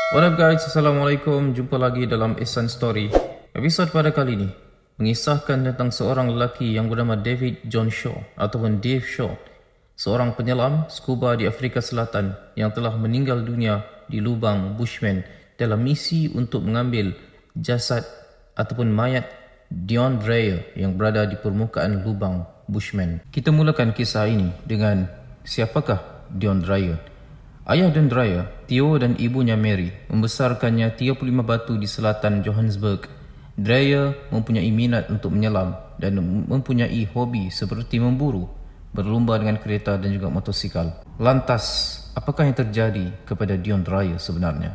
What up guys, Assalamualaikum. Jumpa lagi dalam Ihsan Story. Episod pada kali ini mengisahkan tentang seorang lelaki yang bernama David John Shaw ataupun Dave Shaw, seorang penyelam scuba di Afrika Selatan yang telah meninggal dunia di lubang Bushman dalam misi untuk mengambil jasad ataupun mayat Dion Dreyer yang berada di permukaan lubang Bushman. Kita mulakan kisah ini dengan siapakah Dion Dreyer. Ayah Dion Dreyer, Theo dan ibunya Mary membesarkannya 35 batu di selatan Johannesburg. Dreyer mempunyai minat untuk menyelam dan mempunyai hobi seperti memburu, berlumba dengan kereta dan juga motosikal. Lantas, apakah yang terjadi kepada Dion Dreyer sebenarnya?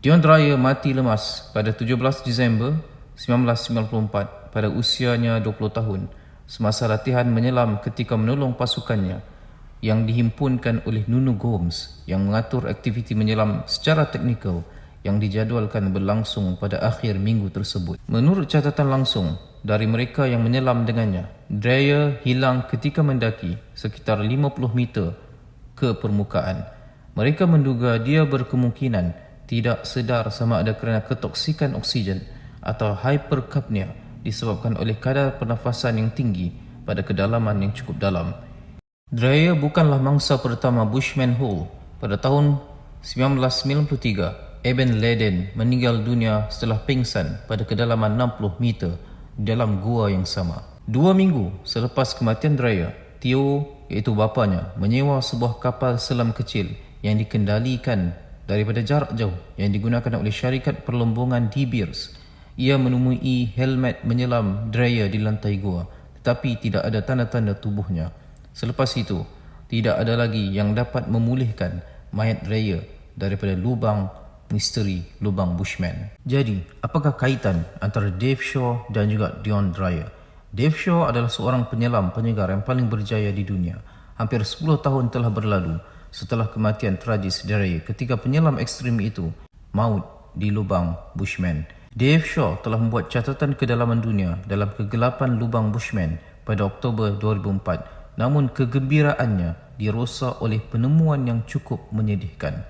Dion Dreyer mati lemas pada 17 Disember 1994 pada usianya 20 tahun semasa latihan menyelam ketika menolong pasukannya yang dihimpunkan oleh Nuno Gomes yang mengatur aktiviti menyelam secara teknikal yang dijadualkan berlangsung pada akhir minggu tersebut. Menurut catatan langsung dari mereka yang menyelam dengannya, Dreyer hilang ketika mendaki sekitar 50 meter ke permukaan. Mereka menduga dia berkemungkinan tidak sedar sama ada kerana ketoksikan oksigen atau hypercapnia disebabkan oleh kadar pernafasan yang tinggi pada kedalaman yang cukup dalam. Dreyer bukanlah mangsa pertama Bushman Hole. Pada tahun 1993, Eben Laden meninggal dunia setelah pingsan pada kedalaman 60 meter di dalam gua yang sama. 2 minggu selepas kematian Dreyer, Theo, iaitu bapanya, menyewa sebuah kapal selam kecil yang dikendalikan daripada jarak jauh yang digunakan oleh syarikat perlombongan De Beers. Ia menemui helmet menyelam Dreyer di lantai gua, tetapi tidak ada tanda-tanda tubuhnya. Selepas itu, tidak ada lagi yang dapat memulihkan mayat Dreyer daripada lubang misteri lubang Bushman. Jadi, apakah kaitan antara Dave Shaw dan juga Dion Dreyer? Dave Shaw adalah seorang penyelam penyegar yang paling berjaya di dunia. Hampir 10 tahun telah berlalu setelah kematian tragis Dreyer ketika penyelam ekstrim itu maut di lubang Bushman. Dave Shaw telah membuat catatan kedalaman dunia dalam kegelapan lubang Bushman pada Oktober 2004. Namun kegembiraannya dirosak oleh penemuan yang cukup menyedihkan.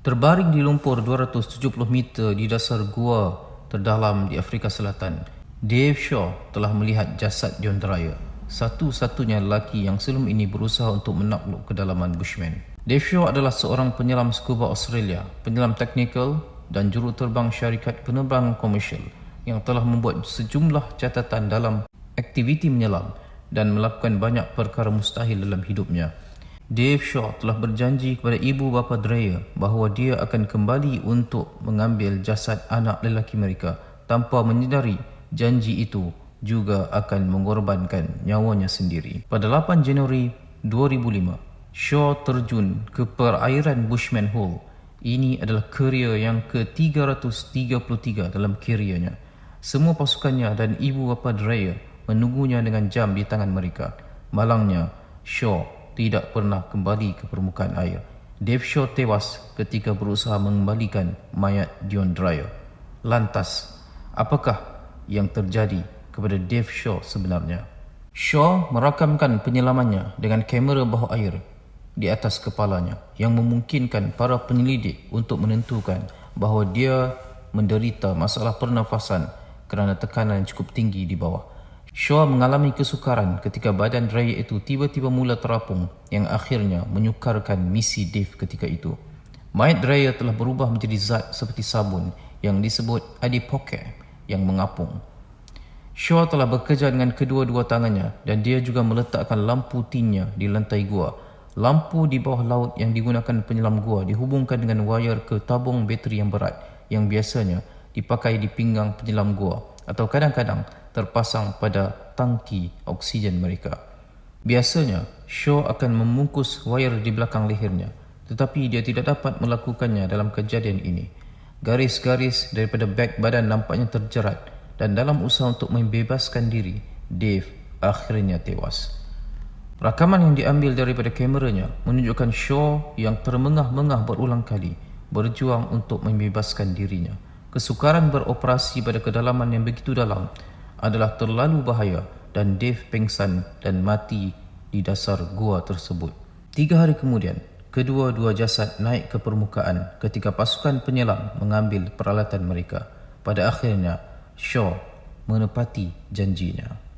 Terbaring di lumpur 270 meter di dasar gua terdalam di Afrika Selatan, Dave Shaw telah melihat jasad Dion Dreyer, satu-satunya lelaki yang sebelum ini berusaha untuk menakluk kedalaman Bushman. Dave Shaw adalah seorang penyelam scuba Australia, penyelam teknikal dan juruterbang syarikat penerbangan komersial yang telah membuat sejumlah catatan dalam aktiviti menyelam dan melakukan banyak perkara mustahil dalam hidupnya. Dave Shaw telah berjanji kepada ibu bapa Dreyer bahawa dia akan kembali untuk mengambil jasad anak lelaki mereka tanpa menyedari janji itu juga akan mengorbankan nyawanya sendiri. Pada 8 Januari 2005, Shaw terjun ke perairan Bushman Hole. Ini adalah kerjaya yang ke-333 dalam karirnya. Semua pasukannya dan ibu bapa Dreyer menunggunya dengan jam di tangan mereka. Malangnya, Shaw tidak pernah kembali ke permukaan air. Dave Shaw tewas ketika berusaha mengembalikan mayat Dion Dreyer. Lantas, apakah yang terjadi kepada Dave Shaw sebenarnya? Shaw merakamkan penyelamannya dengan kamera bawah air di atas kepalanya yang memungkinkan para penyelidik untuk menentukan bahawa dia menderita masalah pernafasan kerana tekanan yang cukup tinggi di bawah. Shaw mengalami kesukaran ketika badan Dreyer itu tiba-tiba mula terapung yang akhirnya menyukarkan misi Dave ketika itu. Mayat Dreyer telah berubah menjadi zat seperti sabun yang disebut adipoke yang mengapung. Shaw telah bekerja dengan kedua-dua tangannya dan dia juga meletakkan lampu tinnya di lantai gua. Lampu di bawah laut yang digunakan penyelam gua dihubungkan dengan wayar ke tabung bateri yang berat yang biasanya dipakai di pinggang penyelam gua atau kadang-kadang terpasang pada tangki oksigen mereka. Biasanya, Shaw akan membungkus wayar di belakang lehernya, tetapi dia tidak dapat melakukannya dalam kejadian ini. Garis-garis daripada beg badan nampaknya terjerat dan dalam usaha untuk membebaskan diri, Dave akhirnya tewas. Rakaman yang diambil daripada kameranya menunjukkan Shaw yang termengah-mengah berulang kali berjuang untuk membebaskan dirinya. Kesukaran beroperasi pada kedalaman yang begitu dalam adalah terlalu bahaya dan Dave pingsan dan mati di dasar gua tersebut. 3 hari kemudian, Kedua-dua jasad naik ke permukaan ketika pasukan penyelam mengambil peralatan mereka. Pada akhirnya, Shaw menepati janjinya.